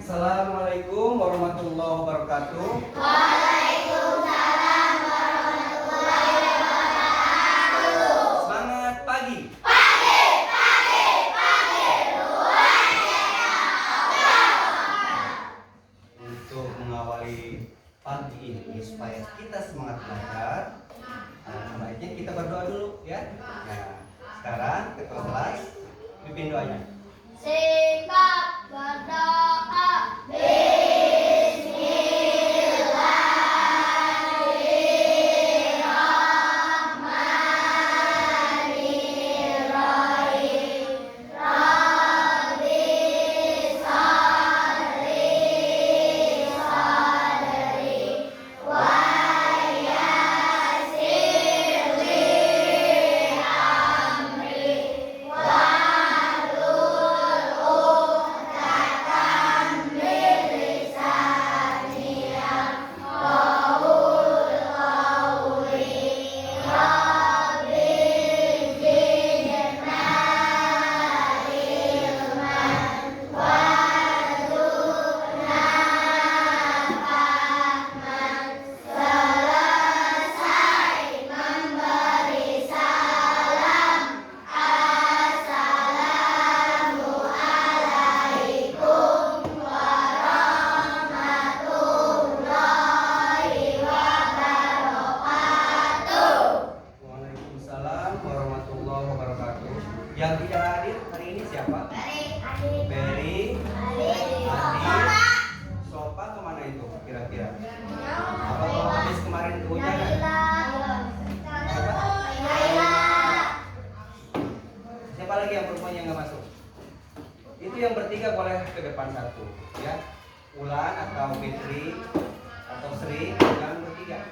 Assalamualaikum warahmatullahi wabarakatuh. Waalaikumsalam warahmatullahi wabarakatuh. Semangat pagi. Pagi, pagi, pagi. Untuk mengawali pagi ini supaya kita semangat belajar, baiknya kita berdoa dulu ya. Nah, sekarang ketua kelas pimpin doanya. Singkat berdoa. Waalaikumsalam warahmatullahi wabarakatuh. Yang tidak hadir hari ini siapa? Beri, Adi, Sopa kemana itu kira-kira? Apa habis kemarin kehujanan? Siapa lagi yang perempuan yang nggak masuk? Itu yang bertiga boleh ke depan satu, ya. Ulan atau Fitri atau Sri yang bertiga.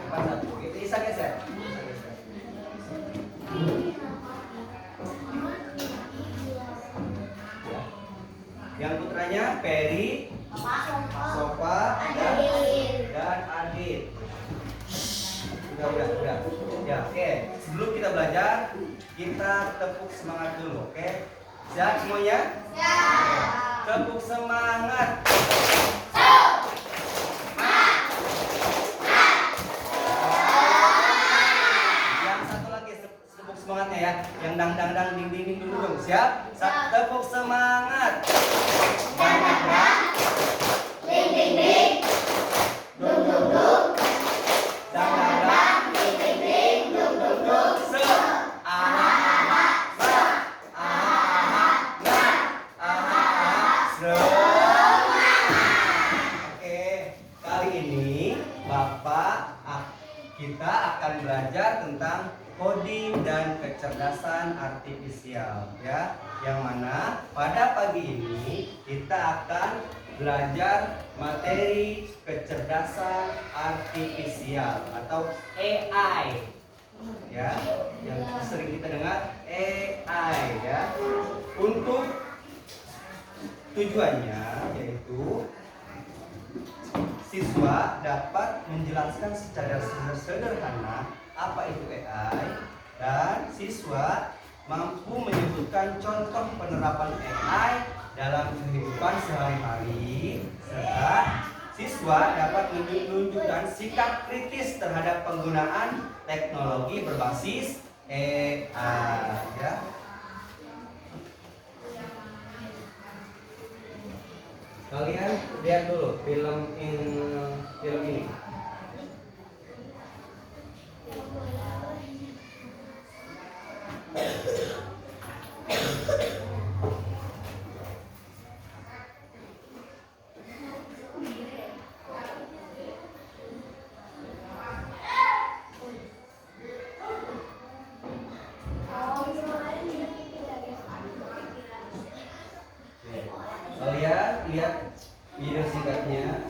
Depan satu. Itu Isa geser. Ya. Yang putranya Peri, Sofa, dan Adit. Udah. Ya, oke. Sebelum kita belajar, kita tepuk semangat dulu, oke? Siap semuanya? Siap. Tepuk semangat. Yang satu lagi tepuk semangatnya ya. Yang dang ding ding dulu dong. Siap? Tepuk semangat. Ding ding ding. Dung dung dung. Dang dang dang. Ding ding ding. Dung dung dung. Se. Aha aha. Sa. Aha aha. Nga. Aha aha. Se. Oke, kali ini kita akan belajar tentang coding dan kecerdasan artifisial ya. Yang mana pada pagi ini kita akan belajar materi kecerdasan artifisial atau AI ya, yang sering kita dengar AI ya. Untuk tujuannya yaitu siswa dapat menjelaskan secara sederhana apa itu AI dan siswa mampu menyebutkan contoh penerapan AI dalam kehidupan sehari-hari serta siswa dapat menunjukkan sikap kritis terhadap penggunaan teknologi berbasis AI ya. Kalian lihat dulu film ini. Kalian lihat video singkatnya.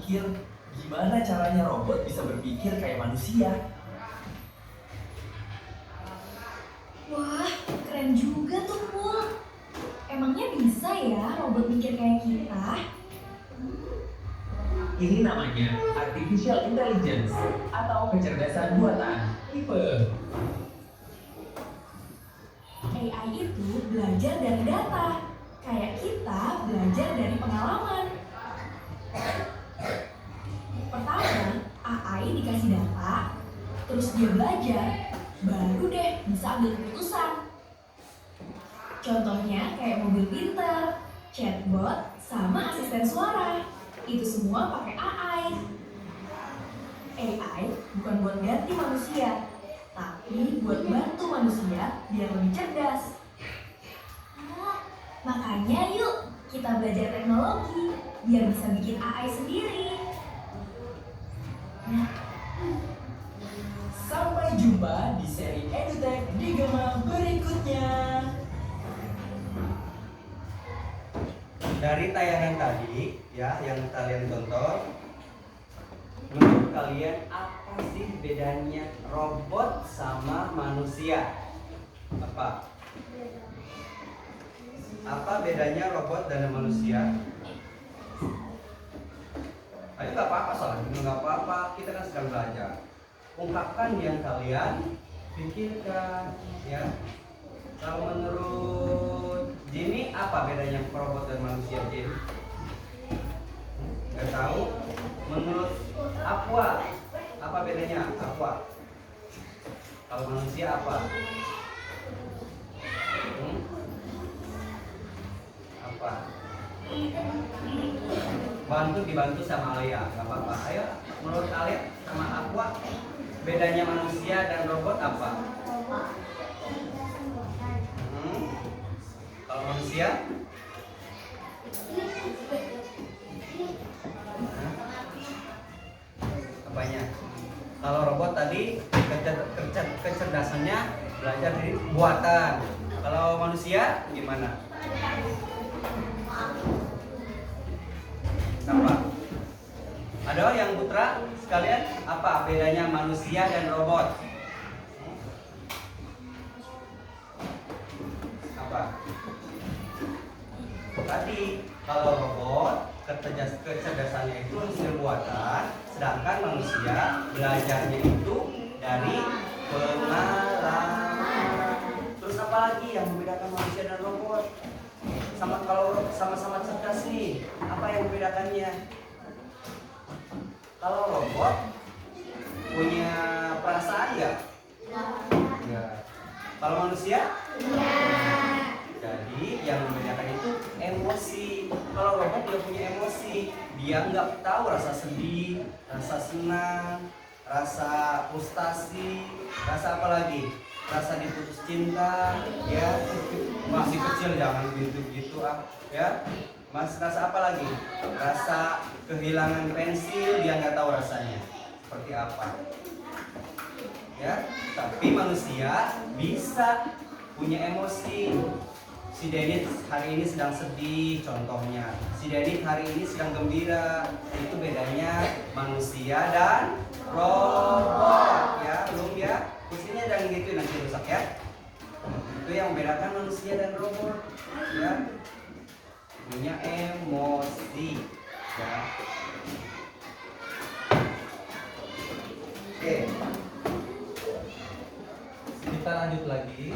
mikir, gimana caranya robot bisa berpikir kayak manusia? Wah, keren juga tuh, Pul. Emangnya bisa ya robot mikir kayak kita? Ini namanya Artificial Intelligence atau kecerdasan buatan tipe. AI itu belajar dari data, kayak kita belajar dari pengalaman. Pertama, AI dikasih data, terus dia belajar, baru deh bisa ambil keputusan. Contohnya kayak mobil pintar, chatbot, sama asisten suara. Itu semua pakai AI. AI bukan buat ganti manusia, tapi buat bantu manusia biar lebih cerdas. Makanya yuk kita belajar teknologi biar bisa bikin AI sendiri. Sampai jumpa di seri EduTech di Gema berikutnya. Dari tayangan tadi ya yang kalian tonton, menurut kalian apa sih bedanya robot sama manusia? Apa? Apa bedanya robot dan manusia? Ayo nggak apa-apa soalnya, nggak apa-apa. Kita kan sedang belajar. Ungkapkan yang kalian pikirkan, ya. Kalau menurut Jimmy apa bedanya robot dan manusia, Jim? Nggak tahu. Menurut Aqua apa bedanya? Aqua. Kalau manusia apa? Apa? Dibantu sama Alia, nggak apa-apa. Ayo, menurut Alia sama Aqua bedanya manusia dan robot apa? Kalau manusia? Apanya? Kalau robot tadi kecerdasannya belajar dari buatan. Kalau manusia gimana? Apa? Ada yang putra sekalian apa bedanya manusia dan robot? Apa? Tadi kalau robot kecerdasannya itu hasil buatan, sedangkan manusia belajarnya itu dari pengalaman. Terus apa lagi yang membedakan manusia dan robot? Kalau sama-sama cerdas nih, apa yang membedakannya? Kalau robot punya perasaan nggak? Nggak. Kalau manusia? Jadi yang membedakan itu emosi. Kalau robot dia punya emosi, dia nggak tahu rasa sedih, rasa senang, rasa frustasi, rasa apa lagi? Rasa diputus cinta, ya masih kecil jangan gitu ya. Mas rasa apa lagi? Rasa kehilangan pensil dia nggak tahu rasanya seperti apa. Ya, tapi manusia bisa punya emosi. Si Denit hari ini sedang sedih, contohnya. Si Denit hari ini sedang gembira. Itu bedanya manusia dan robot. Ya, belum ya? Kursinya jangan gitu nanti rusak ya. Itu yang membedakan manusia dan robot. Ya, punya emosi. Ya. Oke. Kita lanjut lagi.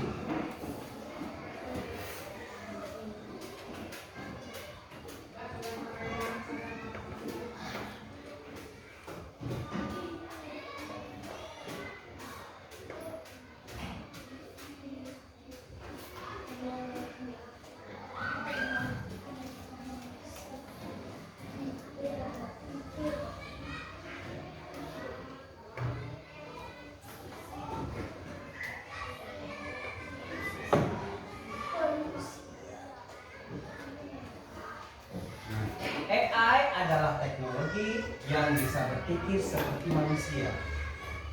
AI adalah teknologi yang bisa berpikir seperti manusia.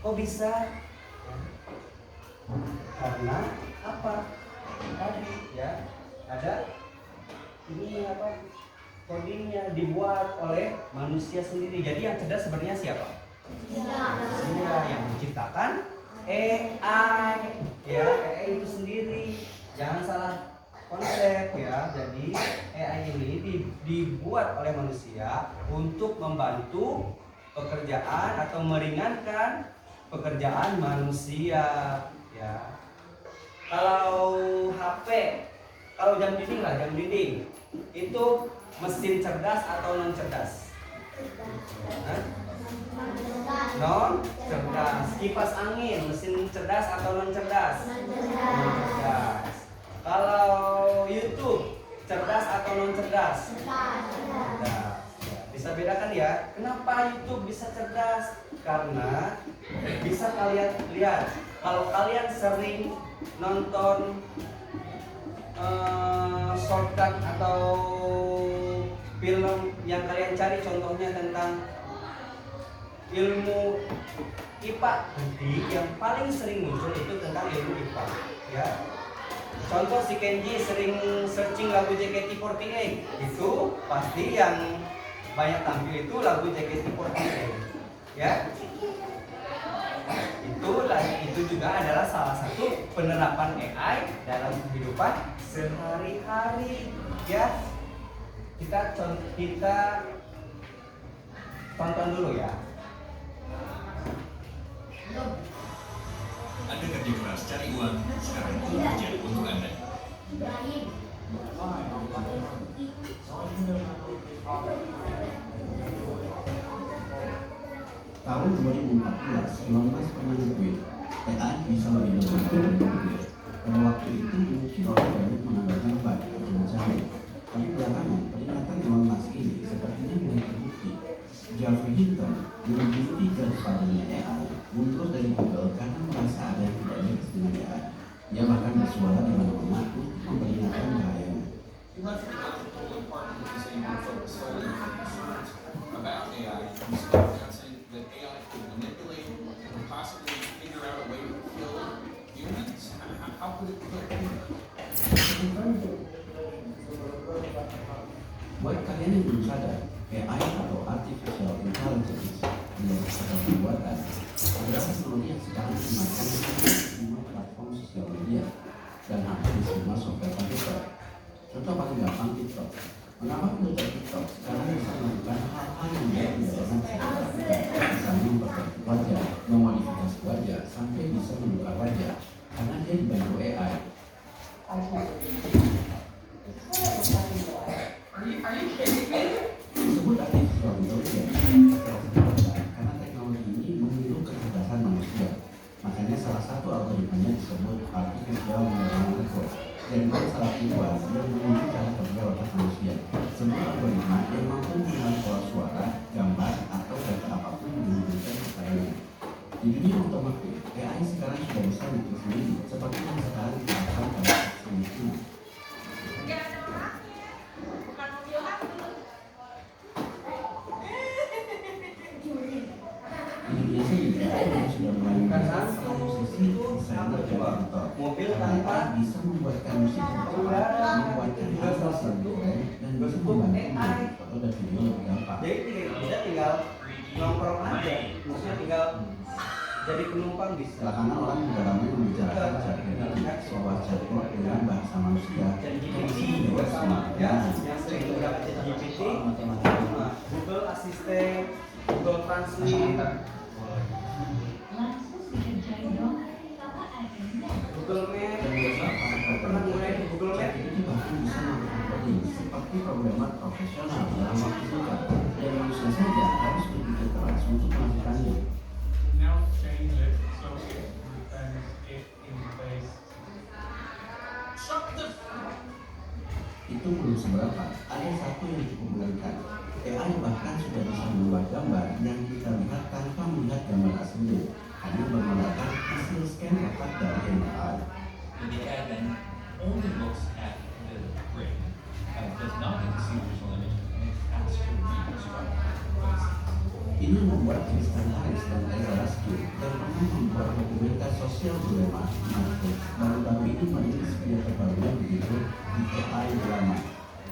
Kok bisa? Karena apa? Tadi ya ada ini apa? codingnya dibuat oleh manusia sendiri. Jadi yang cerdas sebenarnya siapa? Manusia yang menciptakan AI. Ya, AI itu sendiri. Jangan salah konsep ya. Jadi AI ini dibuat oleh manusia untuk membantu pekerjaan atau meringankan pekerjaan manusia ya. Kalau HP, kalau jam dinding lah, jam dinding itu mesin cerdas atau non cerdas? Non cerdas. Kipas angin mesin cerdas atau non cerdas? Non cerdas. Kalau YouTube cerdas atau non cerdas? Cerdas. Bisa bedakan ya. Kenapa YouTube bisa cerdas? Karena bisa kalian lihat. Kalau kalian sering nonton shortcut atau film yang kalian cari contohnya tentang ilmu IPA, nanti yang paling sering muncul itu tentang ilmu IPA ya. Contoh si Kenji sering searching lagu JKT48, itu pasti yang banyak tampil itu lagu JKT48 ya. Itu juga adalah salah satu penerapan AI dalam kehidupan sehari-hari ya. Kita tonton dulu ya. Anda kerja keras cari uang, sekarang itu kerja untuk Anda. Tahun 2014, Elon Musk pernah nge-tweet, AI bisa lebih dari komputer. Pada waktu itu mungkin orang banyak mengandalkan bug atau mencari. Tapi belakangan, peringatan Elon Musk ini sepertinya mulai terbukti. Geoffrey Hinton, yang dulu Godfather-nya AI, mundur dari Google karena merasa ada yang tidak beres dengan AI. Ia bahkan bersuara di mana-mana untuk memperingatkan bahayanya. He left the technical department because he wanted to focus solely on concerns about AI. He started out saying that AI could manipulate or possibly figure out a way to kill humans. How could it kill humans? Buat kalian yang belum sadar, AI atau Artificial Intelligence yang sedang dibuatkan adalah teknologi yang sekarang dimakan di semua platform sosial media dan hampir di semua software komputer. Contoh paling gampang TikTok. Mengapa filter TikTok sekarang bisa melakukan hal-hal yang tidak pernah dilakukan? Misalnya memperbaiki wajah, memodifikasi wajah, sampai bisa membuka wajah karena dia dibantu AI. Disebut artificial intelligence karena teknologi ini meniru kecerdasan manusia. Makanya salah satu algoritmanya disebut artificial neural network. Dan bukan salah tujuan yang meniru cara kerja otak manusia. Sebuah algoritma yang mampu mengenal pola suara, gambar, atau data apapun yang diberikan kepadanya. Di dunia otomotif, AI sekarang sudah bisa bikin sendiri, seperti yang sekarang dilakukan pada Singapura. Indonesia juga AI sudah mulai menghasilkan musisi desainer dan editor. Mobil Karena tanpa AI bisa membuatkan musik yang cepat, membuatkan hasil yang keren, dan bisa membantu membuat foto dan video lebih gampang. Jadi kita tinggal nongkrong aja, maksudnya tinggal jadi penumpang bisa. Belakangan orang juga ramai membicarakan ChatGPT, sebuah chatbot dengan bahasa manusia. Dan GPT juga sama ya, yang sering menggunakan GPT, Google Assistant, Google Translate, Google Map. Pernah menggunakan Google Map? ChatGPT bahkan bisa melakukan coding seperti programmer profesional dalam waktu singkat, dan manusia saja harus berpikir keras untuk melakukannya. Now change it so it returns it in place. Itu belum seberapa, ada satu yang cukup mengerikan. AI bahkan sudah bisa membuat gambar yang kita lihat tanpa melihat gambar aslinya, hanya menggunakan hasil scan otak dari MRI. The AI then only looks at the brain and does not get to see the visual image and it has to reconstruct those. Ini membuat Kristen Harris dan Eza Raskin yang pernah membuat dokumenter sosial dilema Netflix baru-baru ini merilis video terbarunya begitu di AI drama.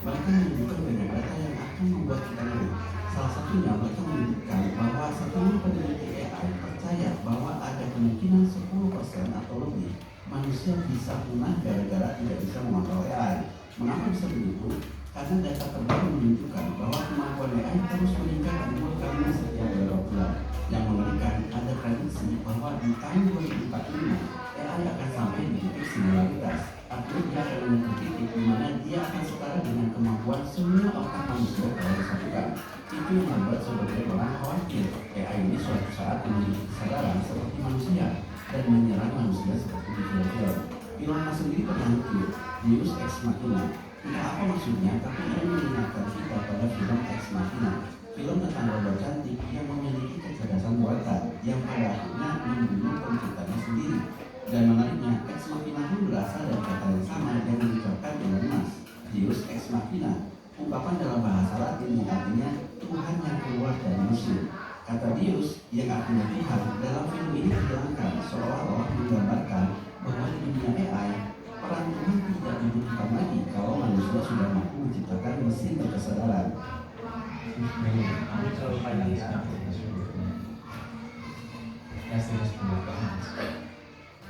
Mereka menunjukkan banyak data yang akan membuat kita ngeri. Salah satunya mereka menunjukkan bahwa setengah peneliti AI percaya bahwa ada kemungkinan 10% atau lebih manusia bisa punah gara-gara tidak bisa mengontrol AI. Mengapa bisa begitu? Karena data terbaru menunjukkan bahwa kemampuan AI terus meningkat 10 kali setiap beberapa bulan. Yang mengerikan, ada prediksi bahwa di tahun 2045 AI akan sampai di titik singularitas. Artinya dia akan menuju titik di mana dia akan setara dengan kemampuan semua otak manusia kalau disatukan. Itu yang membuat sebagian orang khawatir AI ini suatu saat memiliki kesadaran seperti manusia dan menyerang manusia seperti di film-film. Elon Musk sendiri pernah mengutip Deus Ex Machina. Tidak apa maksudnya, tapi ini mengingatkan kita pada film Ex Machina, film tentang robot cantik yang memiliki kecerdasan buatan yang pada akhirnya membunuh penciptanya sendiri. Dan menariknya, Ex Machina pun berasal dari kata yang sama yang diucapkan Elon Musk, Deus Ex Machina. Ungkapan dalam bahasa Latin yang artinya Tuhan yang keluar dari mesin. Kata Deus yang artinya Tuhan dalam film ini dihilangkan seolah-olah menggambarkan bahwa di dunia AI peran Tuhan tidak dibutuhkan lagi kalau manusia sudah mampu menciptakan mesin berkesadaran. Terlalu panjang ya.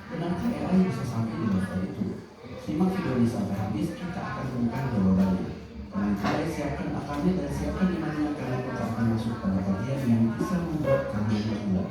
Benarkah AI bisa sampai di level itu? Simak video ini sampai habis, kita akan temukan jawabannya. Kemudian siapkan akalnya dan siapkan imannya karena kita akan masuk pada kajian yang bisa membuat kamu bergila.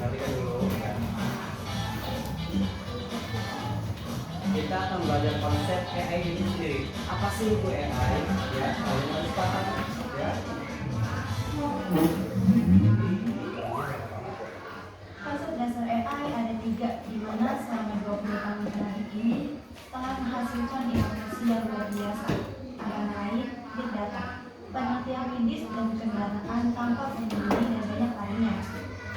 Perhatikan dulu ya. Kita akan belajar konsep AI itu sendiri. Apa sih itu AI? Ya, kalau harus paham ya. Konsep dasar AI ada 3, di mana selama 20 tahun terakhir ini telah menghasilkan inovasi yang luar biasa, antara lain big data, penelitian medis dan kendaraan tanpa pengemudi dan banyak lainnya.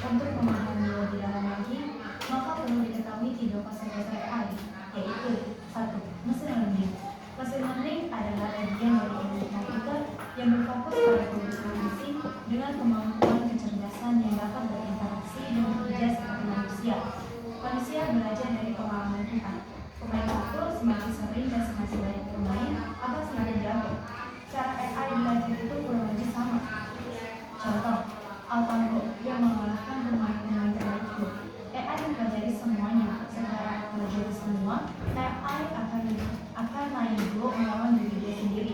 Untuk memahami lebih dalam lagi, maka perlu diketahui 3 konsep dasar AI, yaitu 1. Machine learning. Machine learning adalah bagian dari ilmu komputer yang berfokus pada kebutuhan mesin dengan kemampuan kecerdasan yang dapat berinteraksi dan bekerja seperti manusia. Manusia belajar dari pengalaman kita. Pemain catur semakin sering dan semakin banyak bermain, akan semakin jago. Cara AI belajar itu kurang lebih sama. Contoh, AlphaGo yang mengalahkan pemain-pemain terbaik itu. AI mempelajari semuanya. Setelah mempelajari semua, AI akan main Go melawan diri dia sendiri.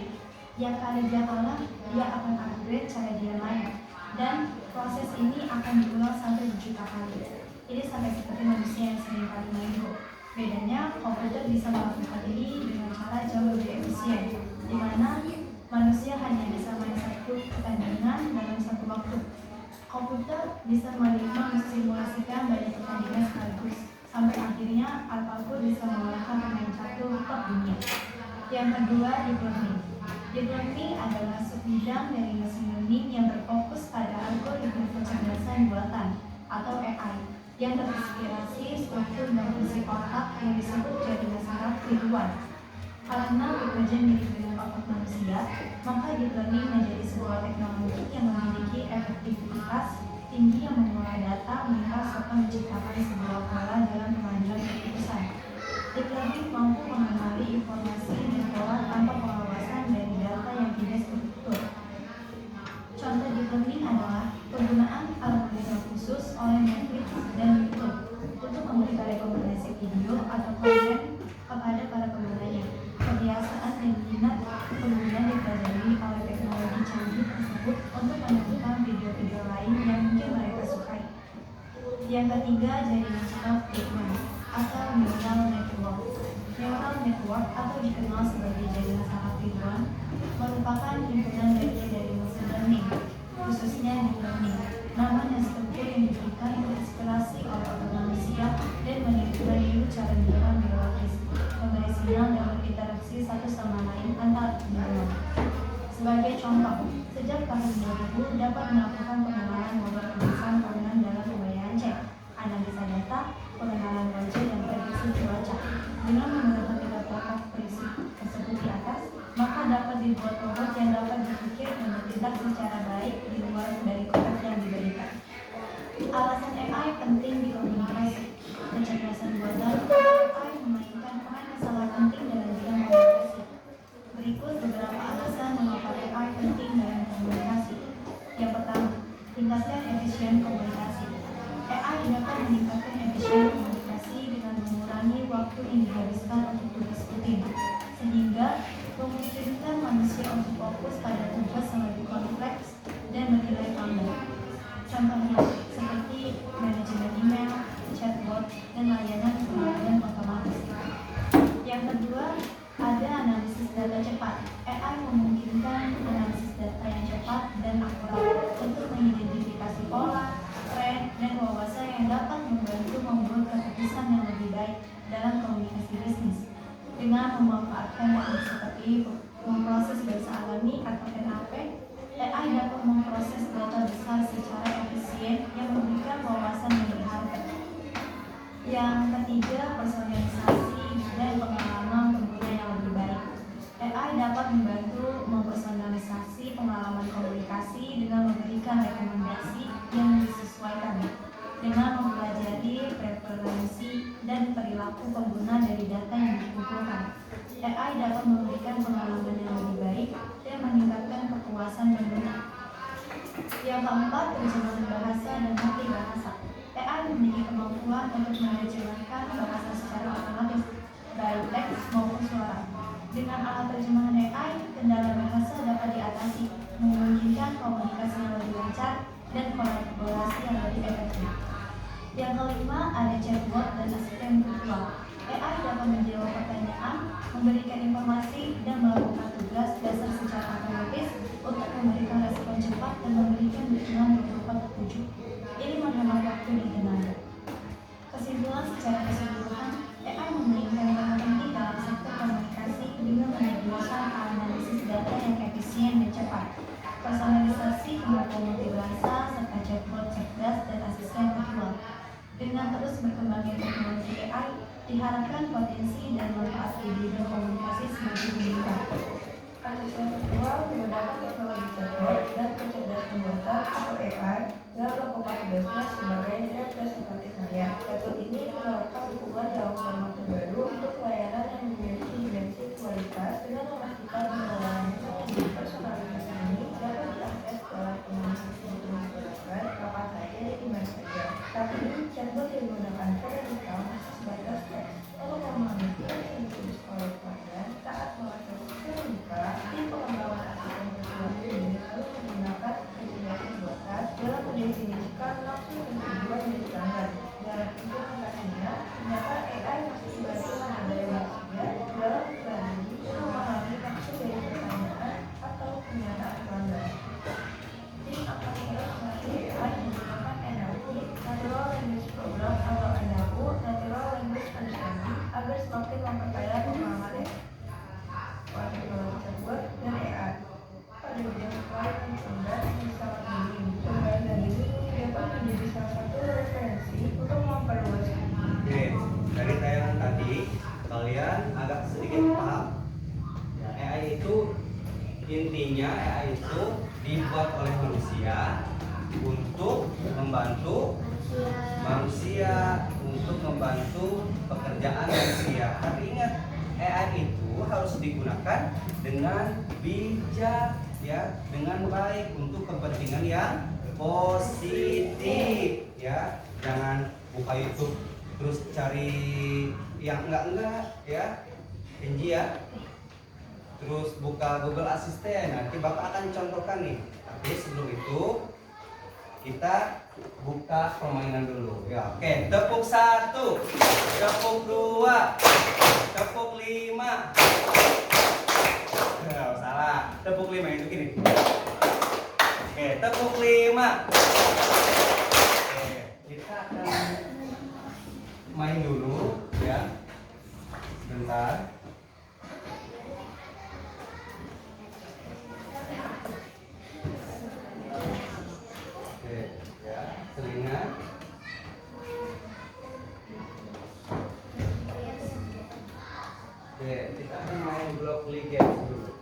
Yang kali dia kalah, dia akan upgrade cara dia main. Dan proses ini akan diulang sampai berjuta kali. Ini sampai seperti manusia yang sering kali main Go. Bedanya, komputer bisa melakukan ini dengan cara jauh lebih efisien, di mana manusia hanya bisa main satu pertandingan dalam satu waktu. Komputer bisa mensimulasikan banyak pertandingan sekaligus, sampai akhirnya AlphaGo bisa mengalahkan pemain catur top dunia. Yang kedua, deep learning. Deep learning adalah subbidang dari machine learning yang berfokus pada algoritma kecerdasan buatan atau AI yang terinspirasi struktur dan fungsi otak yang disebut jaringan saraf tiruan. Karena bekerja mirip dengan otak manusia, maka deep learning menjadi sebuah teknologi yang memiliki efektivitas tinggi yang mengolah data, mengikat serta menciptakan sebuah pola dalam pengambilan keputusan. Deep learning mampu mengenali informasi dan pola tanpa pengawasan dari data yang tidak struktur. Contoh deep learning adalah penggunaan algoritma khusus oleh Netflix dan YouTube untuk memberikan rekomendasi video atau konten kepada para penggunanya. Kebiasaan dan minat pengguna dipelajari oleh teknologi canggih tersebut untuk menemukan video-video lain yang mungkin mereka sukai. Yang ketiga, jaringan saraf tiruan atau neural network. Neural network atau dikenal sebagai jaringan saraf tiruan merupakan himpunan bagian dari machine learning, khususnya deep learning. Nama dan struktur yang diberikan terinspirasi oleh otak manusia dan meniru cara neuron biologis, memberi sinyal dan berinteraksi satu sama lain antar neuron. Sebagai contoh, sejak tahun 2000 dapat melakukan pengenalan model pemeriksaan tahunan dalam pembayaran cek, analisa data, pengenalan wajah dan prediksi cuaca. Dengan menggunakan 3 pokok prinsip tersebut di atas, maka dapat dibuat robot yang dapat berpikir dan bertindak secara baik di luar dari kotak yang diberikan. Alasan AI penting di komunikasi. Kecerdasan buatan AI memainkan peran yang sangat penting dalam bidang komunikasi. Berikut beberapa alasan mengapa AI penting dalam komunikasi. Yang pertama, tingkatkan efisien komunikasi. AI dapat meningkatkan efisien komunikasi dengan mengurangi waktu yang dihabiskan untuk tugas rutin, sehingga memungkinkan manusia untuk fokus pada tugas yang lebih kompleks dan bernilai tambah. Contohnya, seperti manajemen email, chatbot, dan layanan pengiriman otomatis. Yang kedua, ada analisis data cepat. AI memungkinkan analisis data yang cepat dan akurat untuk mengidentifikasi pola, tren, dan wawasan yang dapat membantu membuat keputusan yang lebih baik dalam komunikasi bisnis. Dengan memanfaatkan teknik seperti memproses bahasa alami atau NLP, AI dapat memproses data besar secara efisien yang memberikan wawasan yang berharga. Yang ketiga, personalisasi dan pengalaman pengguna yang lebih baik. AI dapat membantu mempersonalisasi pengalaman komunikasi dengan memberikan rekomendasi yang disesuaikan dengan mempelajari preferensi dan perilaku pengguna dari data yang dikumpulkan. AI dapat memberikan pengalaman yang lebih baik dan meningkatkan kepuasan pengguna. Yang keempat, terjemahan bahasa dan arti bahasa. AI memiliki kemampuan untuk menerjemahkan bahasa secara otomatis, baik teks maupun suara. Dengan alat terjemahan AI, kendala bahasa dapat diatasi, memungkinkan komunikasi yang lebih lancar dan kolaborasi yang lebih efektif. Yang kelima, ada chatbot dan asisten virtual. AI dapat menjawab pertanyaan, memberikan informasi, dan melakukan tugas dasar secara otomatis untuk memberikan respon cepat dan memberikan dukungan berupa petunjuk. Ini menghemat waktu dan tenaga. Kesimpulan secara keseluruhan, AI memainkan peran penting dalam sektor komunikasi dengan menyediakan analisis data yang efisien dan cepat, personalisasi kemampuan multibahasa, serta chatbot cerdas dan asisten virtual. Dengan terus berkembangnya teknologi AI, diharapkan potensi dan manfaat di bidang komunikasi semakin meningkat. Asisten virtual menggunakan teknologi chatbot dan kecerdasan buatan atau AI dalam melakukan tugasnya sebagai representatif saya. Metode ini menawarkan dukungan dalam format terbaru untuk pelayanan yang memiliki dimensi kualitas dengan memastikan pengelolaan personalisasi ini dapat diakses dalam komunikasi masyarakat kapan saja dan di mana saja. Saat ini, chatbot yang menggunakan cara digital masih sebatas teks untuk memahami yang ditulis oleh pelanggan saat mengakses terbuka di pengembangan asisten virtual ini harus menggunakan kecerdasan buatan dalam mendefinisikan langsung tujuan dari pelanggan. Dalam implementasinya, ternyata AI masih dibantu menandai manusia dalam strategi memahami maksud dari pertanyaan atau pernyataan pelanggan. Tim akan terus melatih AI menggunakan NLP, Natural Language Program atau NLU, Natural Language Understanding, agar semakin memperkaya pemahaman teknologi chatbot dan AI. Pada bidang pelayanan cerdas yang sangat minim, penggunaan dari ini dapat menjadi salah satu referensi untuk memperluas. Oke, dari tayangan tadi kalian agak sedikit paham. AI itu intinya AI itu dibuat oleh manusia untuk membantu manusia untuk membantu pekerjaan manusia. Tapi ingat, AI itu harus digunakan dengan bijak, ya, dengan baik untuk kepentingan yang positif, ya. Jangan buka YouTube terus cari yang enggak, ya. Kenji ya. Terus buka Google Assistant. Nanti Bapak akan contohkan nih. Tapi sebelum itu kita buka permainan dulu. Ya, oke. Tepuk 1, tepuk 2, tepuk 5. Salah. Tepuk 5 itu gini. Oke, tepuk 5. Oke, kita akan main dulu, ya. Sebentar. main Blockly Games dulu.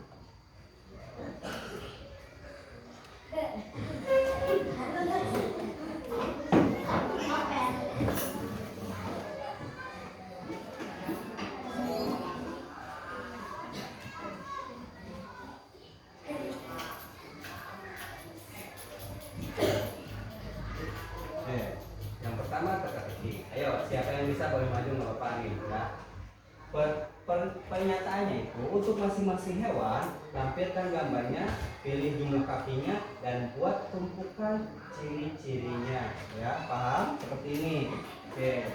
Oke, yang pertama teka-teki. Ayo, siapa yang bisa boleh maju nggak apa-apa nih ya. Pernyataannya itu untuk masing-masing hewan, lampirkan gambarnya, pilih jumlah kakinya, dan buat tumpukan ciri-cirinya. Ya, paham? Seperti ini. Oke.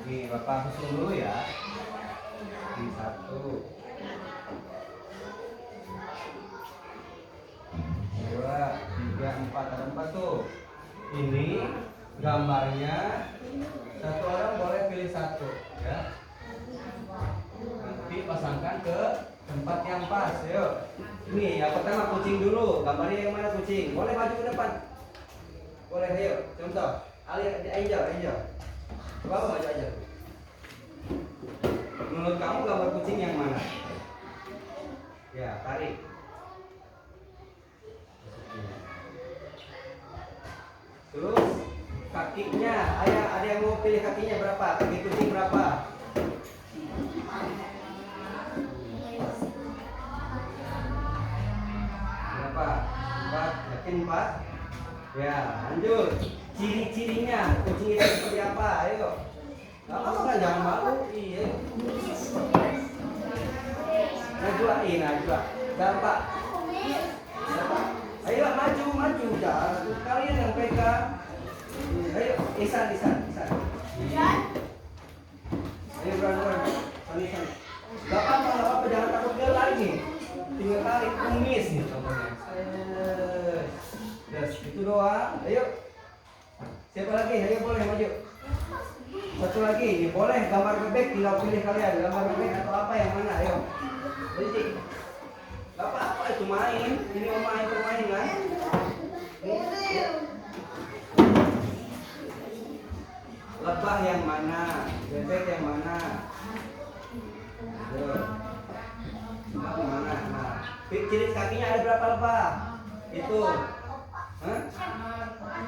Ini Bapak susun dulu ya. Ini 1, 2, 3, 4, ada 4 tuh. Ini gambarnya, satu orang boleh pilih satu ya. Nanti pasangkan ke tempat yang pas. Yuk. Ini yang pertama kucing dulu. Gambarnya yang mana kucing? Boleh maju ke depan. Boleh, ayo. Contoh. Angel. Coba maju aja. Menurut kamu gambar kucing yang mana? Ya, tarik. Terus kakinya, ada yang mau pilih kakinya berapa? Kaki kucing berapa? Berapa? 4, yakin 4? Ya, lanjut. Ciri-cirinya kucing itu seperti apa? Ayo. Gak apa-apa, jangan malu. Iya. Najwa. Berapa? Ayo maju, jangan kalian yang pegang. Ayo, Isan. Ayo beran. Isan. Gak apa-apa, jangan takut dia lari nih. Tinggal tarik kumis nih contohnya. Itu doang. Ayo. Siapa lagi? Ayo boleh maju. Satu lagi, ini boleh gambar bebek, tinggal pilih kalian gambar bebek atau apa yang mana. Ayo. Jadi, gak apa-apa itu main. Ini mau main permainan. Lebah yang mana? Bebek yang mana? Ayo. Lebah yang mana? Nah, ciri kakinya ada berapa lebah? Itu. Hah?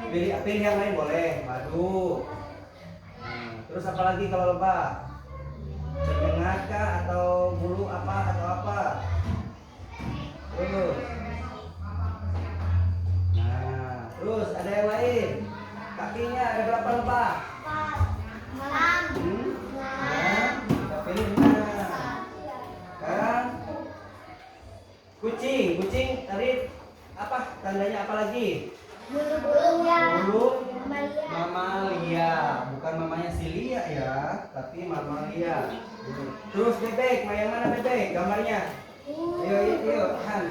Pilih yang lain boleh. Madu. Terus apa lagi kalau lebah? Berdengar kah atau bulu apa atau apa? Terus. Nah, terus ada yang lain. Kakinya ada berapa lebah? 6. Nah, kita pilih mana? Sekarang kucing tadi apa tandanya apa lagi? Bulu mamalia, bukan mamanya si Lia ya, tapi mamalia. Terus bebek, yang mana bebek? Gambarnya. Ayo, Han.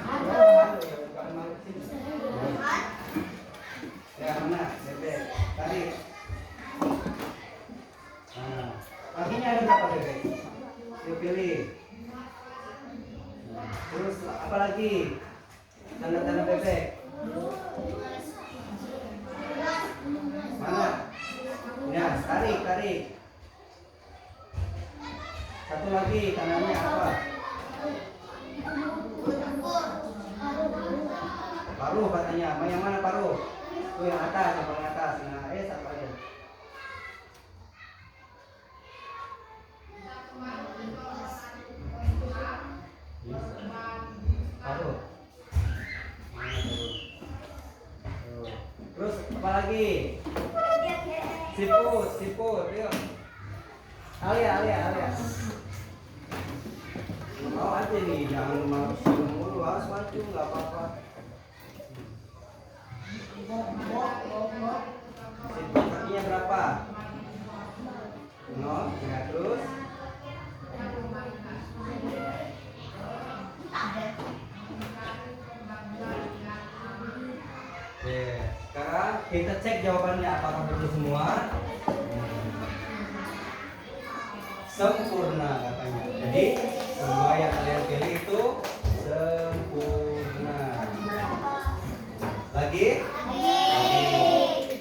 Ya mana bebek? Tadi. Nah, kakinya ada berapa bebek? Yuk pilih. Terus apa lagi? Tanda-tanda bebek. Mana? Ya, tarik. Satu lagi, tangannya apa? Paruh katanya. Yang mana paruh? Tuh yang atas, yang paling atas. Nah, satu lagi. Paruh. Terus apa lagi? Siput, yuk. Alia. Mau aja nih, jangan mau mulu, harus maju, nggak apa-apa. Siput kakinya berapa? 0, ya terus. Oke, sekarang kita cek jawabannya apakah betul semua. Sempurna katanya. Jadi semua yang kalian pilih itu sempurna. Lagi?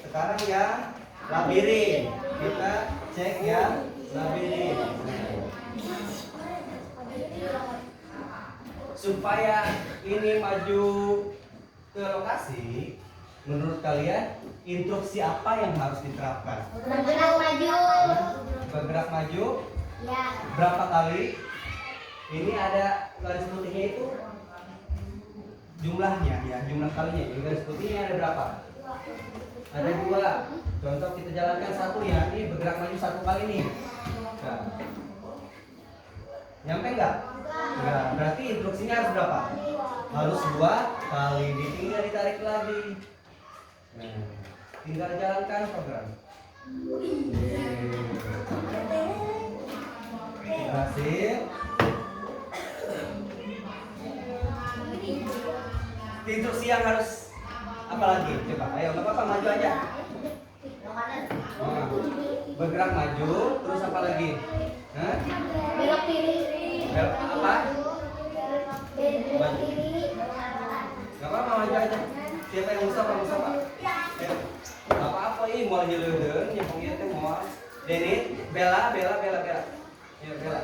Sekarang yang labirin. Kita cek yang labirin. supaya ini maju ke lokasi, menurut kalian instruksi apa yang harus diterapkan? Bergerak maju. Bergerak maju. Ya. Berapa kali? Ini ada garis putihnya itu jumlahnya ya, jumlah kalinya. Ini garis putihnya ada berapa? Ada 2. Contoh kita jalankan 1 ya. Ini bergerak maju 1 kali nih. Nah. Nyampe enggak? Enggak. Berarti instruksinya harus berapa? Harus 2 kali. Tinggal ditarik lagi. Nah, tinggal jalankan program. Berhasil. Instruksi yang harus apa lagi? Coba, ayo nggak apa-apa, maju aja. Nah, bergerak maju, terus apa lagi? Hah? Belok kiri. Belok apa? Belok kiri. Gak apa-apa, maju aja. Siapa yang usah, Pak? Ayo. Gak apa-apa, ini mau nyeludun, yang pengen itu mau. Denit, Bella. Ayo, Bella.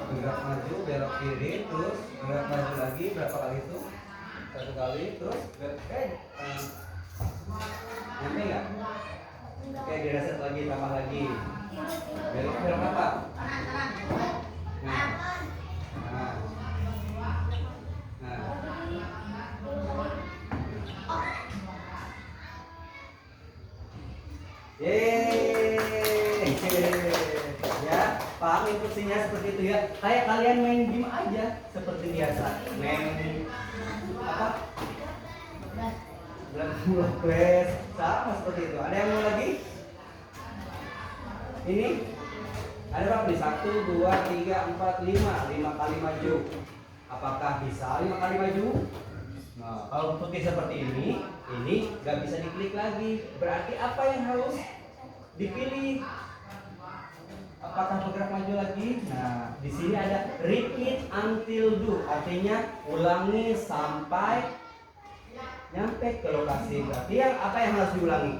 Bergerak maju, belok kiri, terus bergerak maju lagi, berapa kali itu? 1 kali, terus nyampe nggak? Oke, direset lagi, tambah lagi. Belok apa? Nah. Yeay. Ya, paham instruksinya seperti itu ya. Kayak kalian main game aja seperti biasa. Main apa? Flash sama seperti itu. Ada yang mau lagi? Ini ada berapa nih? 1, 2, 3, 4, 5 kali maju. Apakah bisa 5 kali maju? Nah, kalau putih seperti ini nggak bisa diklik lagi. Berarti apa yang harus dipilih? Apakah bergerak maju lagi? Nah, di sini ada repeat until do, artinya ulangi sampai nyampe ke lokasi. Berarti apa yang harus diulangi?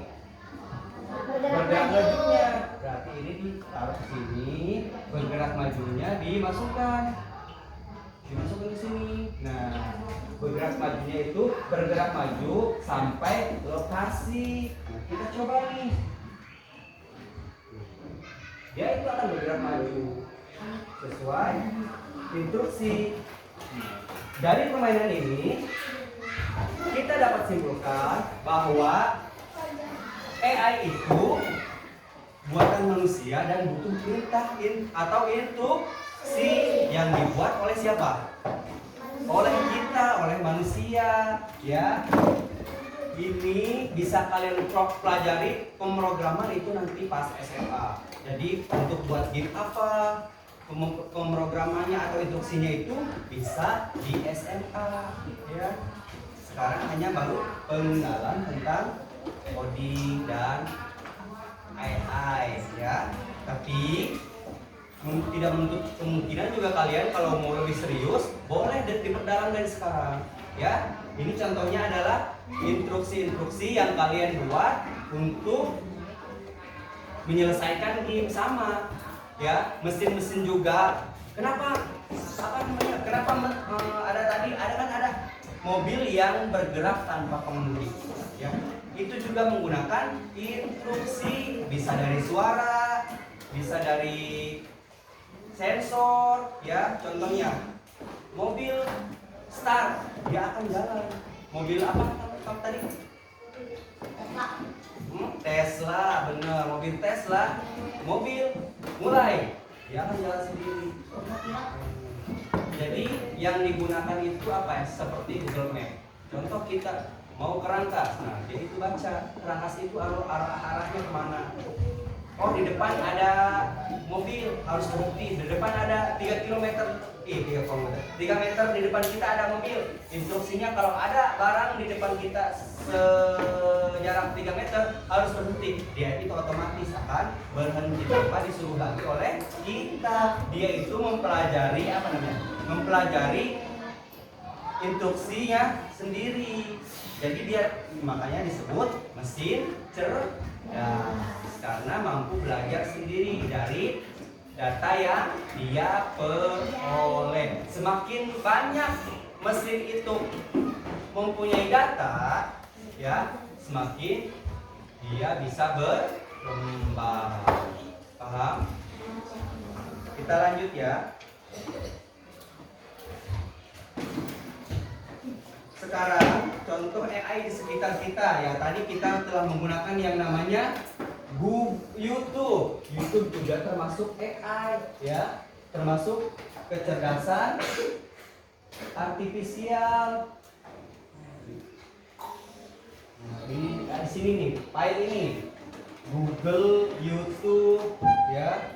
Bergerak majunya. Berarti ini ditaruh ke sini, bergerak majunya dimasukkan ke sini. Nah, bergerak majunya itu bergerak maju sampai lokasi. Nah, kita coba nih. Dia itu akan bergerak maju sesuai instruksi. Dari permainan ini kita dapat simpulkan bahwa AI itu buatan manusia dan butuh perintah atau instruksi yang dibuat oleh siapa? Oleh kita, oleh manusia, ya. Ini bisa kalian pelajari pemrograman itu nanti pas SMA. Jadi untuk buat game apa, pemrogramannya atau instruksinya itu bisa di SMA, ya. Sekarang hanya baru pengenalan tentang coding dan AI, ya. Tapi tidak menutup kemungkinan juga kalian kalau mau lebih serius boleh diperdalam dari sekarang, ya. Ini contohnya adalah instruksi-instruksi yang kalian buat untuk menyelesaikan game sama, ya. Mesin-mesin juga. Kenapa? Apa namanya? Kenapa ada mobil yang bergerak tanpa pengemudi, ya. Itu juga menggunakan instruksi, bisa dari suara, bisa dari sensor, ya. Contohnya mobil start, dia akan jalan. Mobil apa tadi? Tesla, bener. Mobil Tesla, mobil mulai, dia akan jalan sendiri. Jadi yang digunakan itu apa ya? Seperti Google Map. Contoh kita mau ke Rangkas, nah dia itu baca Rangkas itu arahnya kemana. Oh, di depan ada mobil, harus berhenti. Di depan ada 3 meter di depan kita ada mobil. Instruksinya kalau ada barang di depan kita sejarak 3 meter harus berhenti. Dia itu otomatis akan berhenti tanpa disuruh lagi oleh kita. Dia itu mempelajari instruksinya sendiri. Jadi dia makanya disebut mesin cerdas, karena mampu belajar sendiri dari data yang dia peroleh. Semakin banyak mesin itu mempunyai data, ya, semakin dia bisa berkembang. Paham? Kita lanjut ya. Sekarang contoh AI di sekitar kita ya. Tadi kita telah menggunakan yang namanya YouTube. YouTube juga termasuk AI ya, termasuk kecerdasan artifisial. Nah, ini di sini nih, file ini Google, YouTube ya.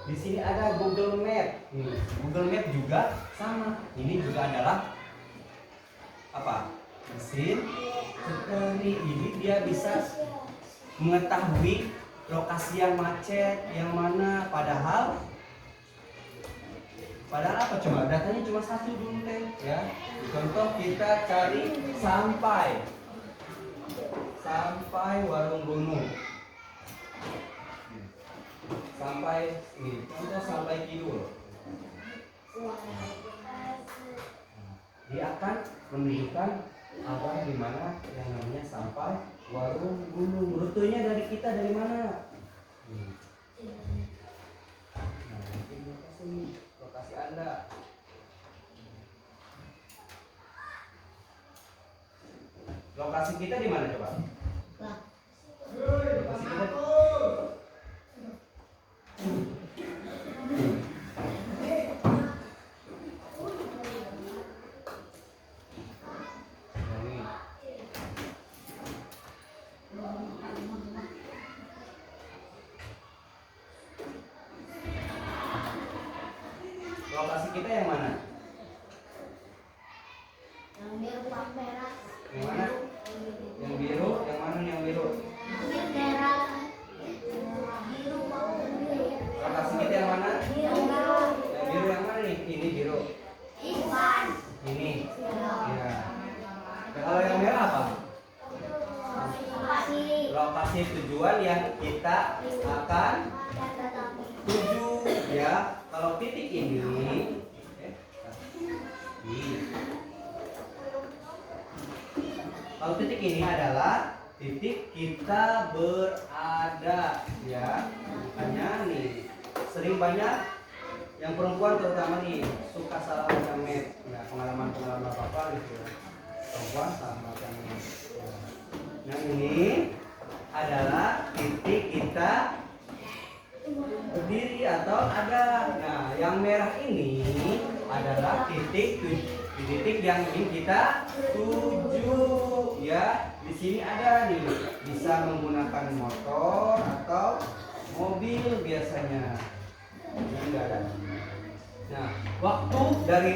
Di sini ada Google Map. Nih, Google Map juga sama. Ini juga adalah apa? Mesin seperti ini, dia bisa mengetahui lokasi yang macet, yang mana, padahal apa, coba datanya cuma satu dulu deh ya. Contoh kita cari sampai Warung Gunung, sampai ini, contoh sampai Kidul. Dia akan menunjukkan arah di mana yang namanya sampai Warung Gunung. Rutenya dari kita dari mana? Nah, ini lokasi Anda. Lokasi kita di mana coba? Lokasi kita. Lokasi kita yang mana? Yang biru pak merah. Yang mana? Yang biru, yang mana nih yang biru? Yang merah. Biru mau biru. Lokasi kita yang mana? Biru. Yang biru yang mana nih? Ini biru. Iwan. Ini. Ya. Kalau yang merah apa? Lokasi tujuan yang kita akan tuju ya. Kalau titik ini kalau titik ini adalah titik kita berada ya. Makanya nih sering banyak yang perempuan terutama nih suka salah macam map ya, pengalaman apa gitu ya. Perempuan salah macam map ya. Yang ini adalah titik kita berdiri atau ada. Nah, yang merah ini adalah titik yang ingin kita tuju ya. Di sini ada nih, bisa menggunakan motor atau mobil biasanya. Ini enggak ada. Nah, waktu dari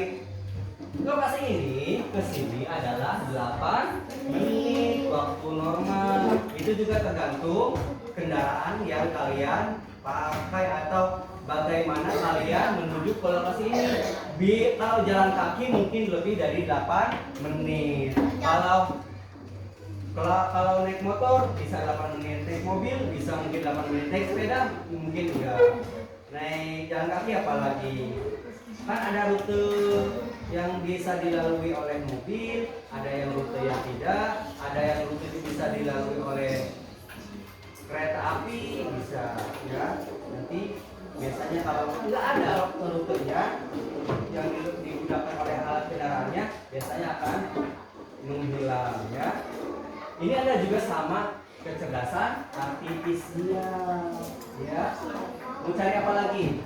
lokasi ini ke sini adalah 8 menit waktu normal. Itu juga tergantung kendaraan yang kalian pakai atau bagaimana kalian menuju ke lokasi ini. Kalau jalan kaki mungkin lebih dari 8 menit. Kalau naik motor bisa 8 menit, naik mobil bisa mungkin 8 menit, naik sepeda mungkin enggak. Naik jalan kaki apalagi. Kan ada rute yang bisa dilalui oleh mobil, ada yang rute yang tidak, ada yang rute bisa dilalui oleh kereta api bisa ya. Nanti biasanya kalau nggak ada rutenya yang digunakan oleh alat kendaraannya biasanya akan menghilang ya. Ini ada juga sama kecerdasan artifisial ya. Mau cari apa lagi?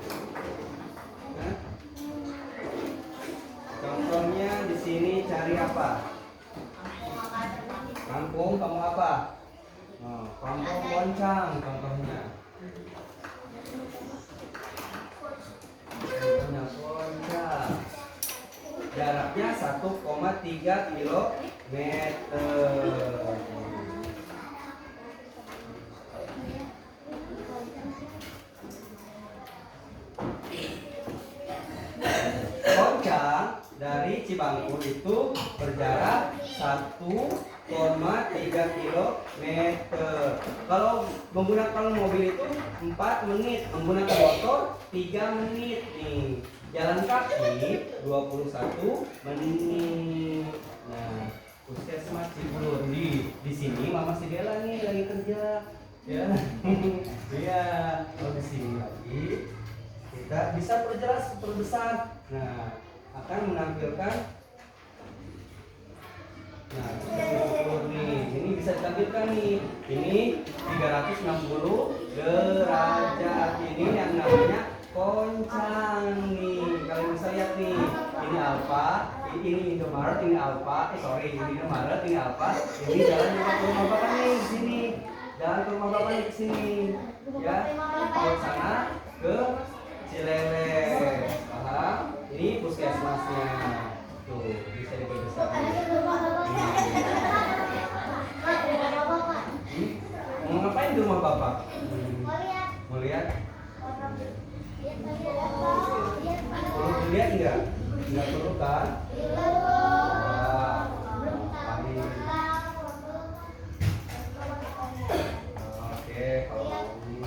Nah, contohnya di sini cari apa? Kampung, kamu apa? Oh, kampung Boncang contohnya. Contohnya Boncang. Jaraknya 1,3 kilometer. Boncang dari Cibangku itu berjarak 1,3 kilometer. Kalau menggunakan mobil itu 4 menit, menggunakan motor 3 menit nih. Jalan kaki 21 menit. Nah, Puskesmas Cibulur di sini Mama si Dela nih lagi kerja. Ya. Iya, di sini lagi kita bisa perbesar. Nah, akan menampilkan ini bisa ditampilkan nih. Ini 360 derajat. Ini yang namanya koncang nih. Kalian bisa lihat nih. Ini Alfa, ini Indomaret, ini Alfa. Ini Indomaret, ini Alfa. Ini jalan ke rumah Bapak nih di sini. Jalan ke rumah Bapak nih ke sini. Ya, ke sana ke Cilele. Paham? Ini puskesmasnya. Tuh, bisa diperbesar. Mau ngapain di rumah Bapak? Mau lihat? Perlu dilihat enggak? Enggak perlu kan? Oke, kalau ini.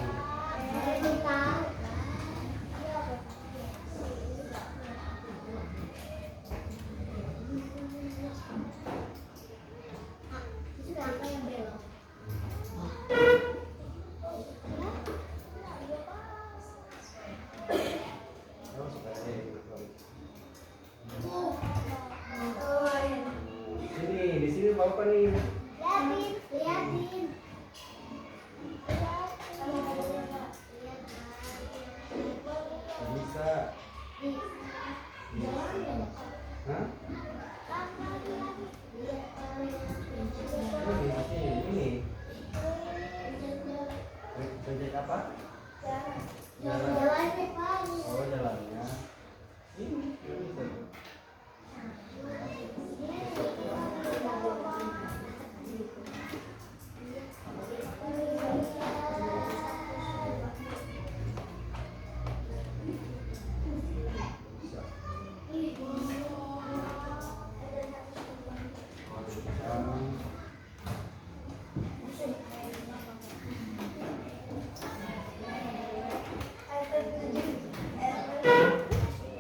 Di sini Bapak nih. Liatin. Bisa. Hah? Ini. Proyek apa? Jalannya Pak. Oh, jalannya. Ini.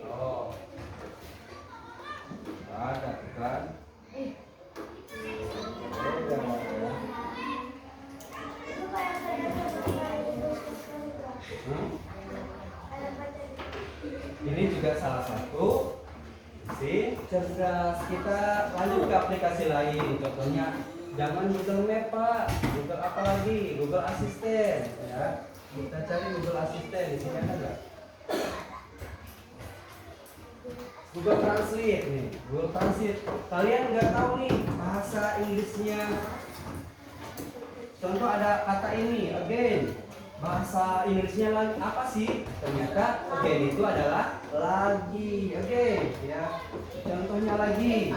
Oh, ada kan? Ini juga salah satu si cerdas. Kita lanjut ke aplikasi lain. Contohnya jangan Google Map Pak, Google apa lagi? Google Assistant ya. Kita cari Google Assistant di sini ada nggak? Google Translate nih, Google Translate. Kalian nggak tahu nih bahasa Inggrisnya. Contoh ada kata ini, again. Bahasa Inggrisnya lagi apa sih? Ternyata again itu adalah lagi, again ya. Contohnya lagi.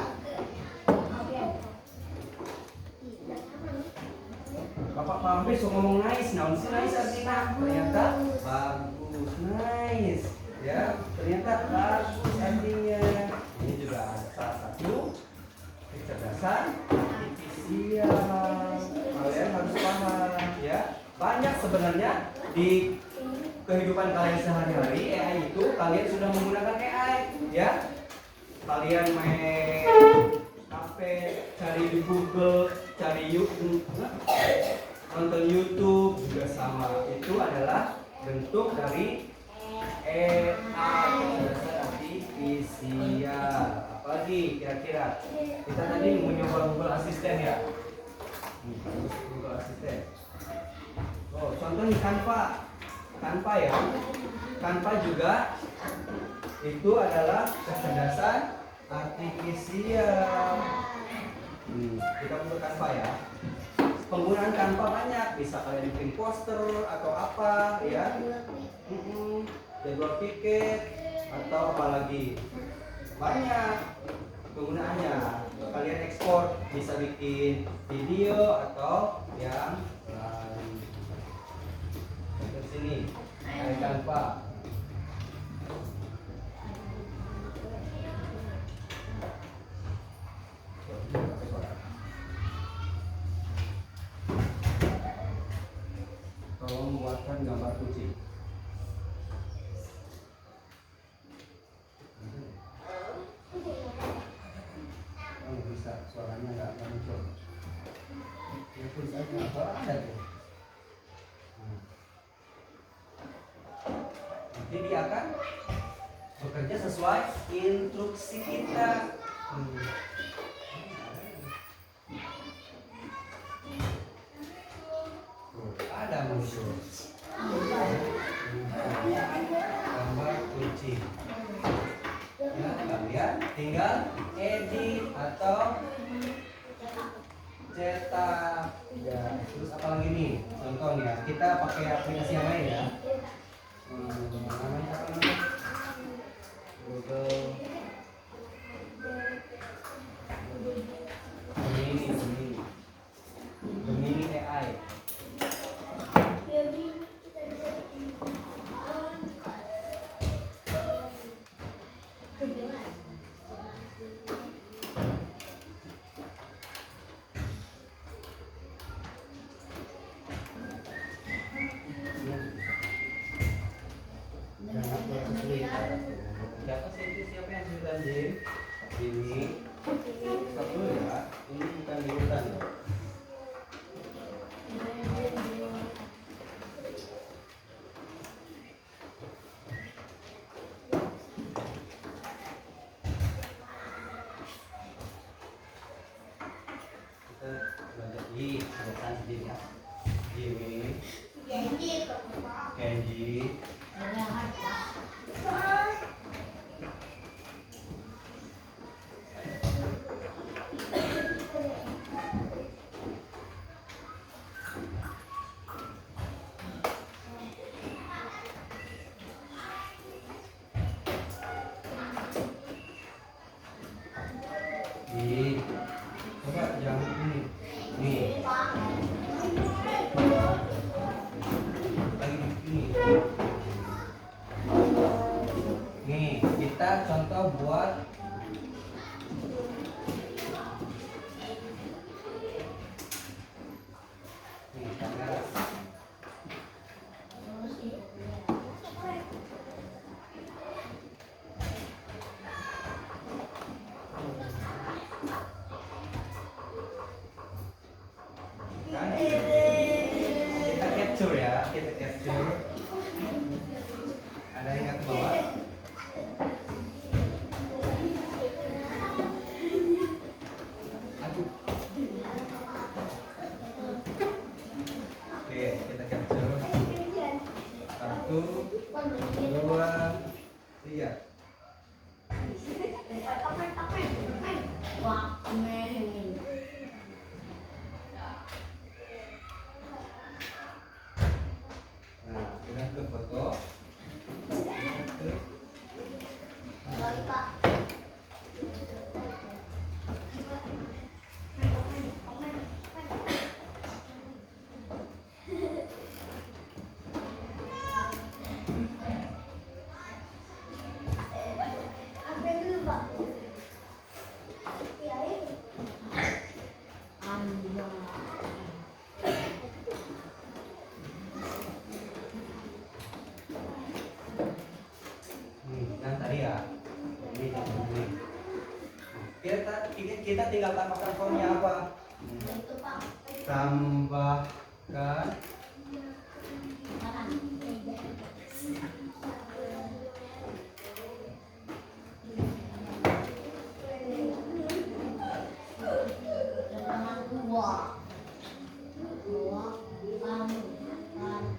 Bapak paham besok ngomong nice, naon sih nice artinya? Ternyata bagus, nice ya. Ternyata bagus artinya. Ini juga salah satu kecerdasan artifisial. Kalian harus paham ya. Banyak sebenarnya di kehidupan kalian sehari-hari AI itu kalian sudah menggunakan AI ya. Kalian main HP, cari di Google, cari YouTube, nonton YouTube juga sama. Itu adalah bentuk dari AI, kecerdasan artifisial. Apalagi kira-kira kita tadi mencoba Google Assistant ya. Google Assistant. Oh, contohnya Canva ya. Canva juga itu adalah kecerdasan artifisial. Kita buat Canva ya. Penggunaan Canva banyak, bisa kalian bikin poster atau apa ya. Jadwal tiket atau apalagi banyak penggunaannya. Kalian ekspor bisa bikin video atau yang lain. Ke sini ada Canva. ada tuh. Nanti dia akan bekerja sesuai instruksi kita. Tuh, ada muncul gambar kucing. Ya, kalian tinggal edit atau cetak. Ya, terus apa lagi nih? Contoh nih ya, kita pakai aplikasi yang lain ya. Namanya apa namanya? Google Gemini AI. Siapa sih itu? Siapa yang cerita Jim? Ini satu ya. Ini bukan di hutan ya. Kita belajar di kebiasaan sendiri ya. Jimmy, Kenji, coba yang ini nih lagi ini nih kita contoh buat nih kamera. Kan? Kita capture ya, kita capture. Ada yang ke bawah? Aduh. Oke, kita capture. 1, 2, 3. Nah, kita ke foto. Yang tadi ya. Ini. Kita tinggal tambahkan formnya apa? Tambahkan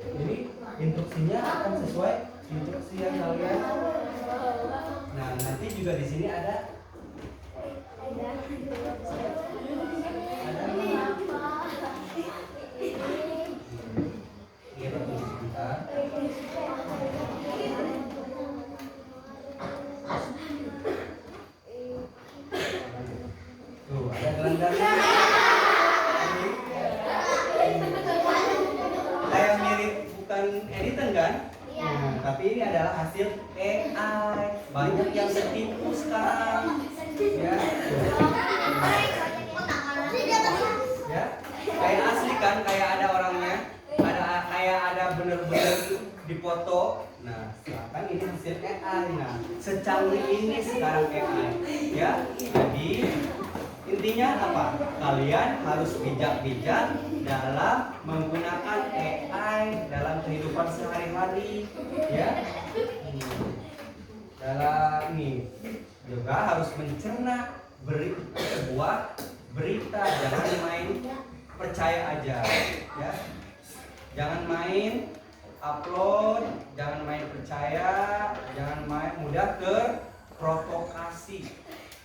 jadi instruksinya akan sesuai instruksi yang kalian. Nah, nanti juga di sini ada kita tunggu sebentar. Tuh, ada gelandangnya. Kayak mirip, bukan editan kan? Tapi ini adalah hasil AI. Banyak yang tertipu sekarang. Ya. Ya. Kayak asli kan, kayak ada orangnya. Kayak ada bener-bener dipoto. Nah, sekarang ini hasil AI. Nah, secanggih ini sekarang AI. Ya. Jadi Intinya apa? Kalian harus bijak-bijak dalam menggunakan AI dalam kehidupan sehari-hari, ya. Dalam ini juga harus mencerna sebuah berita, jangan main percaya aja, ya. Jangan main upload, jangan main percaya, jangan main mudah terprovokasi,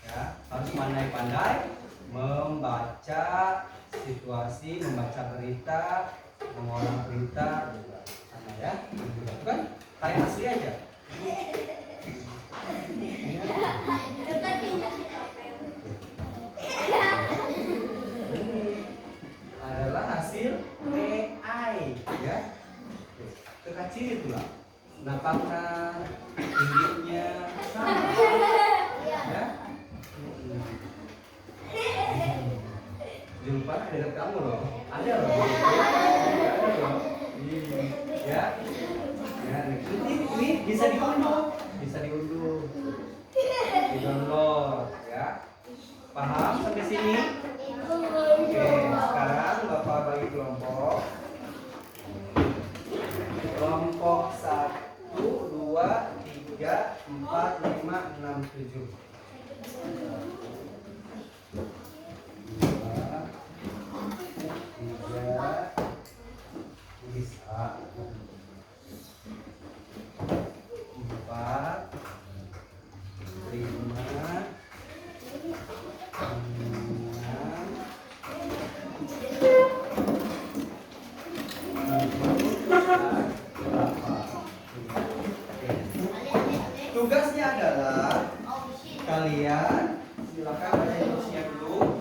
ya. Harus pandai-pandai membaca situasi, membaca berita, mengolah berita juga, sama ya, kan kayak asli aja. Adalah hasil AI, ya. Kekecil itulah nampaknya tingginya sama, ya. Jumpa dekat kamu loh, ada loh, ya. Ya, ini bisa diunduh, di-download, ya. Paham sampai sini? Oke, sekarang Bapak bagi kelompok. Kelompok 1, 2, 3, 4, 5, 6, 7. 2, 3, bisa. 4, 5, 6, tugasnya adalah kalian silakan baca instruksinya dulu.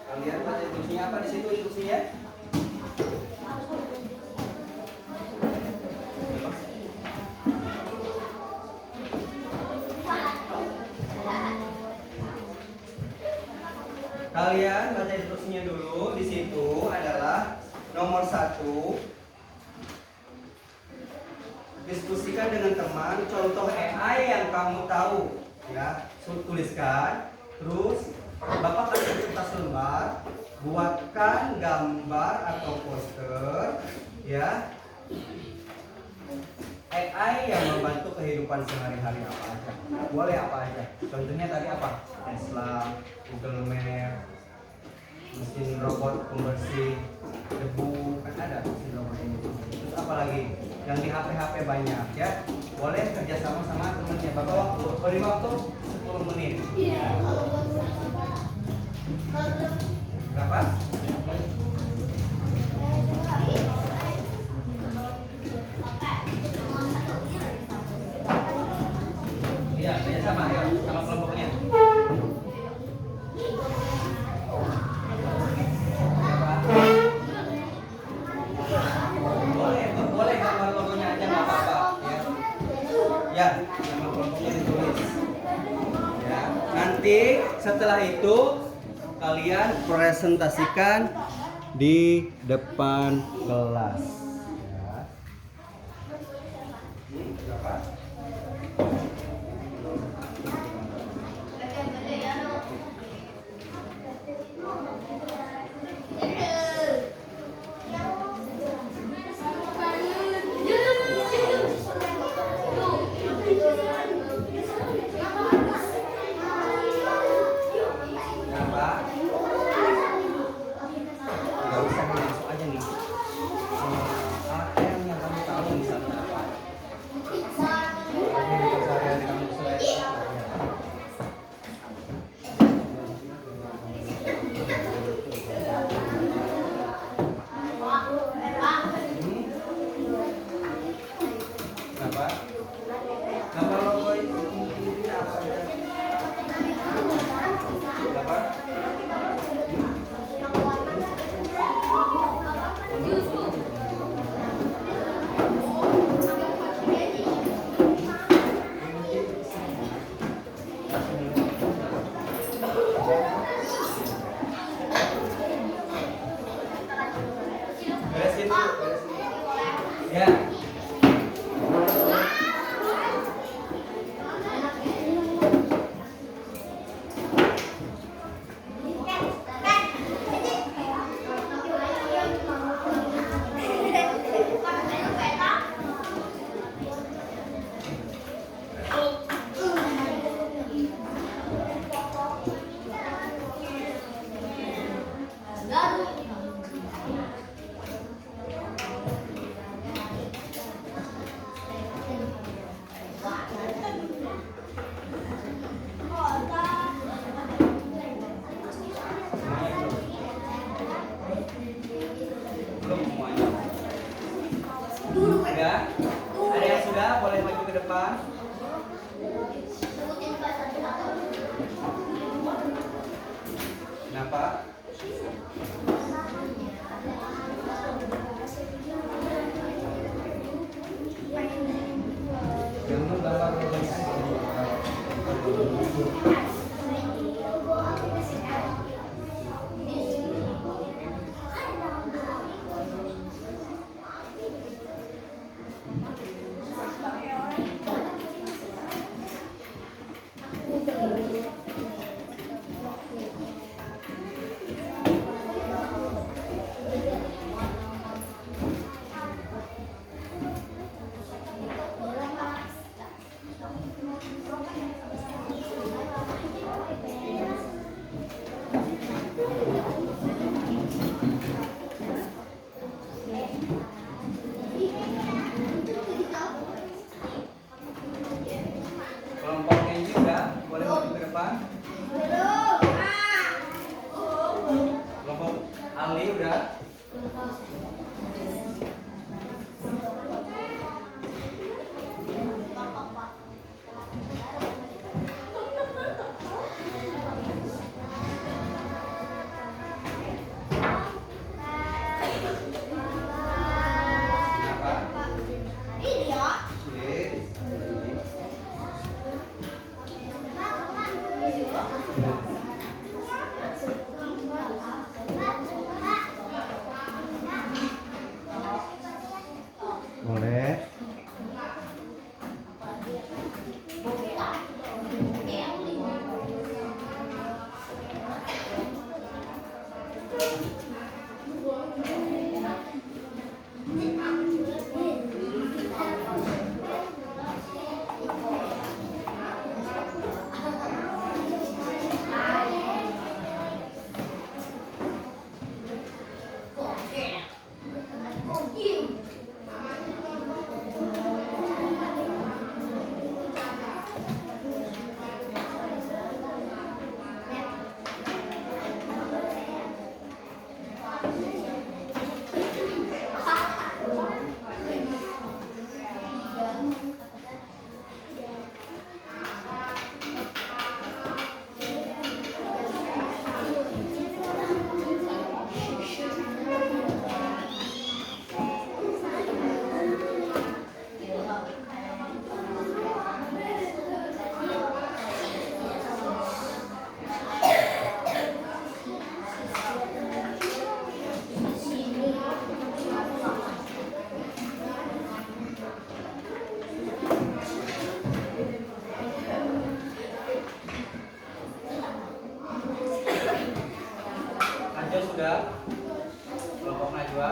Kalian baca instruksinya apa di situ instruksinya? Kalian baca instruksinya dulu. Di situ adalah nomor 1. Diskusikan dengan teman contoh AI yang kamu tahu, ya. Tuliskan. Terus Bapak kasih kertas lembar, buatkan gambar atau poster, ya. AI yang membantu kehidupan sehari-hari apa aja. Boleh apa aja. Contohnya tadi apa? Tesla, Google Map, mesin robot pembersih debu, kan ada mesin robot ini. Terus apa lagi? Yang di HP banyak, ya. Boleh kerjasama sama temannya. Bapak waktu, beri waktu 10 menit. Berapa? Iya, kerjasama ya, sama kelompoknya. Boleh gambar logonya aja nggak apa-apa, ya. Ya, nama kelompoknya ditulis. Ya, nanti setelah itu kalian presentasikan di depan kelas. Ya. Berapa? Berapa? Nggak usah masuk aja nih. Kenapa? Gambar gambar logonya kelompok Kenji udah boleh maju ke depan. Kelompok Ali udah. Kenapa? Sulit. Boleh. Najwa sudah. Kelompok Najwa.